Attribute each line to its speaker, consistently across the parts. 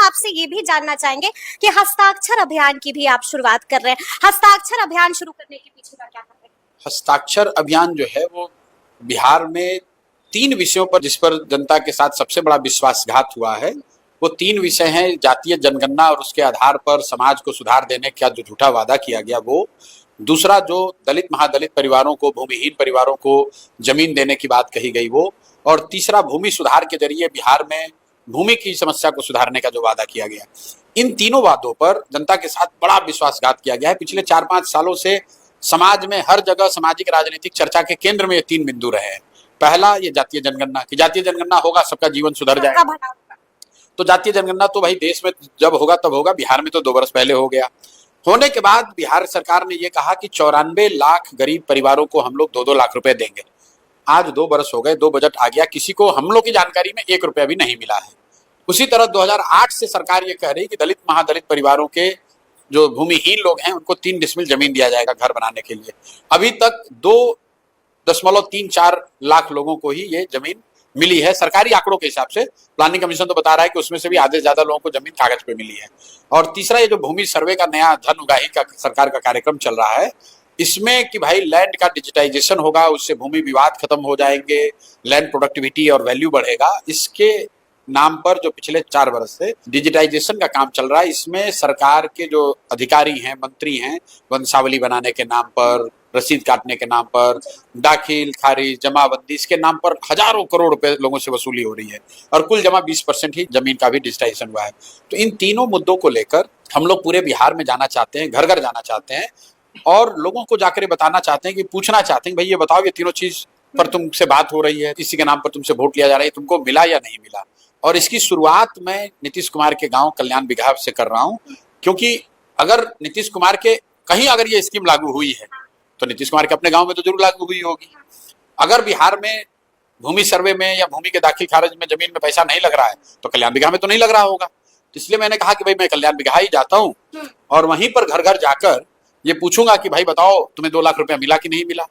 Speaker 1: हम आपसे ये भी जानना चाहेंगे कि हस्ताक्षर अभियान की भी आप शुरुआत कर रहे हैं। हस्ताक्षर अभियान शुरू करने के पीछे का क्या कारण है?
Speaker 2: हस्ताक्षर अभियान जो है वो बिहार में 3 विषयों पर जिस पर जनता के साथ सबसे बड़ा विश्वासघात हुआ है, वो 3 विषय हैं। जातीय जनगणना और उसके आधार पर समाज को सुधार देने का जो झूठा वादा किया गया वो, दूसरा जो दलित महादलित परिवारों को, भूमिहीन परिवारों को जमीन देने की बात कही गई वो, और तीसरा भूमि सुधार के जरिए बिहार में भूमि की समस्या को सुधारने का जो वादा किया गया। इन तीनों वादों पर जनता के साथ बड़ा विश्वासघात किया गया है। पिछले 4-5 सालों से समाज में हर जगह सामाजिक राजनीतिक चर्चा के केंद्र में ये 3 बिंदु रहे हैं। पहला ये जातीय जनगणना, कि जातीय जनगणना होगा सबका जीवन सुधर जाएगा। तो जातीय जनगणना तो भाई देश में जब होगा तब होगा, बिहार में तो 2 वर्ष पहले हो गया। होने के बाद बिहार सरकार ने ये कहा कि 94 लाख गरीब परिवारों को हम लोग 2-2 लाख रुपए देंगे। आज 2 वर्ष हो गए, 2 बजट आ गया, किसी को हम लोग की जानकारी में 1 रुपया भी नहीं मिला है। उसी तरह 2008 से सरकार ये कह रही कि दलित महादलित परिवारों के जो भूमिहीन लोग हैं उनको 3 डिसमिल जमीन दिया जाएगा घर बनाने के लिए। अभी तक 2.34 लाख लोगों को ही ये जमीन मिली है सरकारी आंकड़ों के हिसाब से। प्लानिंग कमीशन तो बता रहा है कि उसमें से भी आधे से ज्यादा लोगों को जमीन कागज पे मिली है। और तीसरा ये जो भूमि सर्वे का नया धन उगाही का सरकार का कार्यक्रम चल रहा है, इसमें कि भाई लैंड का डिजिटाइजेशन होगा, उससे भूमि विवाद खत्म हो जाएंगे, लैंड प्रोडक्टिविटी और वैल्यू बढ़ेगा। इसके नाम पर जो पिछले 4 वर्ष से डिजिटाइजेशन का काम चल रहा है, इसमें सरकार के जो अधिकारी हैं, मंत्री हैं, वंशावली बनाने के नाम पर, रसीद काटने के नाम पर, दाखिल खारिज जमाबंदी, इसके नाम पर हजारों करोड़ रुपए लोगों से वसूली हो रही है और कुल जमा 20% ही जमीन का भी डिजिटाइजेशन हुआ है। तो इन तीनों मुद्दों को लेकर हम लोग पूरे बिहार में जाना चाहते हैं, घर घर जाना चाहते हैं और लोगों को जाकर बताना चाहते हैं कि पूछना चाहते हैं भाई ये बताओ, ये तीनों चीज पर तुमसे बात हो रही है, किसी के नाम पर तुमसे वोट लिया जा रहा है, तुमको मिला या नहीं मिला। और इसकी शुरुआत मैं नीतीश कुमार के गांव कल्याण बिघा से कर रहा हूं, क्योंकि अगर नीतीश कुमार के कहीं अगर ये स्कीम लागू हुई है तो नीतीश कुमार के अपने गांव में तो जरूर लागू हुई होगी। अगर बिहार में भूमि सर्वे में या भूमि के दाखिल खारिज में जमीन में पैसा नहीं लग रहा है तो कल्याण बिघा में तो नहीं लग रहा होगा। तो इसलिए मैंने कहा कि भाई मैं कल्याण बिघा ही जाता हूँ और वहीं पर घर घर जाकर ये पूछूंगा कि भाई बताओ तुम्हें 2 लाख रुपया मिला कि नहीं मिला,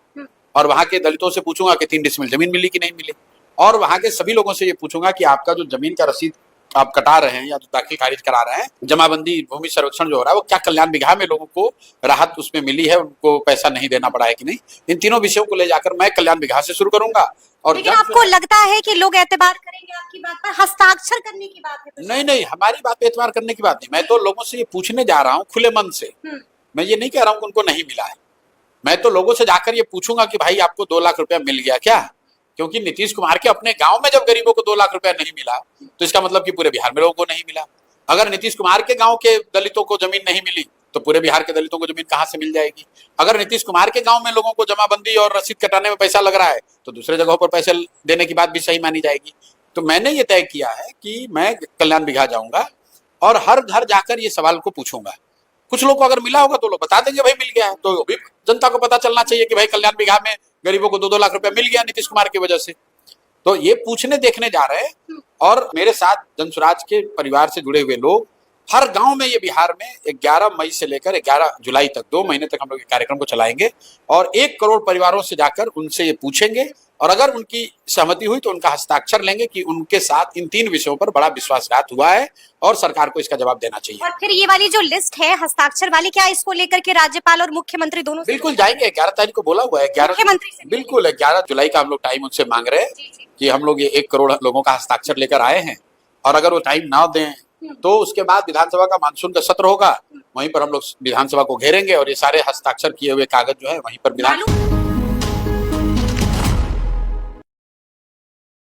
Speaker 2: और वहां के दलितों से पूछूंगा कि 3 डिसमिल जमीन मिली कि नहीं मिली, और वहां के सभी लोगों से ये पूछूंगा कि आपका जो जमीन का रसीद आप कटा रहे हैं या जो दाखिल खारिज करा रहे हैं, जमाबंदी भूमि सर्वेक्षण जो हो रहा है, वो क्या कल्याण बिघा में लोगों को राहत उसमें मिली है, उनको पैसा नहीं देना पड़ा है कि नहीं। इन तीनों विषयों को ले जाकर मैं कल्याण बिघा से शुरू करूंगा। और
Speaker 1: लेकिन आपको लगता है कि लोग एतबार करेंगे आपकी बात पर? हस्ताक्षर करने की बात है?
Speaker 2: नहीं, हमारी बात पे एतबार करने की बात नहीं। मैं तो लोगों से ये पूछने जा रहा हूँ खुले मन से। मैं ये नहीं कह रहा हूँ कि उनको नहीं मिला है। मैं तो लोगों से जाकर ये पूछूंगा कि भाई आपको 2 लाख रुपया मिल गया क्या? क्योंकि नीतीश कुमार के अपने गांव में जब गरीबों को 2 लाख रुपया नहीं मिला तो इसका मतलब कि पूरे बिहार में लोगों को नहीं मिला। अगर नीतीश कुमार के गांव के दलितों को जमीन नहीं मिली तो पूरे बिहार के दलितों को जमीन कहां से मिल जाएगी? अगर नीतीश कुमार के गांव में लोगों को जमाबंदी और रसीद कटाने में पैसा लग रहा है तो दूसरे जगहों पर पैसे देने की बात भी सही मानी जाएगी। तो मैंने ये तय किया है कि मैं कल्याण बिघा जाऊंगा और हर घर जाकर ये सवाल को पूछूंगा। कुछ लोग को अगर मिला होगा तो लोग बता देंगे भाई मिल गया है, तो भी जनता को पता चलना चाहिए कि भाई कल्याण बिघा में गरीबों को 2-2 लाख रुपया मिल गया नीतीश कुमार की वजह से। तो ये पूछने देखने जा रहे हैं और मेरे साथ जनसुराज के परिवार से जुड़े हुए लोग हर गांव में, ये बिहार में 11 मई से लेकर 11 जुलाई तक 2 महीने तक हम लोग कार्यक्रम को चलाएंगे और 1 करोड़ परिवारों से जाकर उनसे ये पूछेंगे और अगर उनकी सहमति हुई तो उनका हस्ताक्षर लेंगे कि उनके साथ इन 3 विषयों पर बड़ा विश्वासघात हुआ है और सरकार को इसका जवाब देना चाहिए।
Speaker 1: और फिर ये वाली जो लिस्ट है हस्ताक्षर वाली, क्या इसको लेकर के राज्यपाल और मुख्यमंत्री दोनों
Speaker 2: बिल्कुल जाएंगे। 11 तारीख को बोला हुआ है, 11 बिल्कुल 11 जुलाई का हम लोग टाइम उनसे मांग रहे हैं कि हम लोग ये 1 करोड़ लोगों का हस्ताक्षर लेकर आए हैं और अगर वो टाइम ना दें तो उसके बाद विधानसभा का मानसून का सत्र होगा, वहीं पर हम लोग विधानसभा को घेरेंगे और ये सारे हस्ताक्षर किए हुए कागज जो है वहीं पर विधान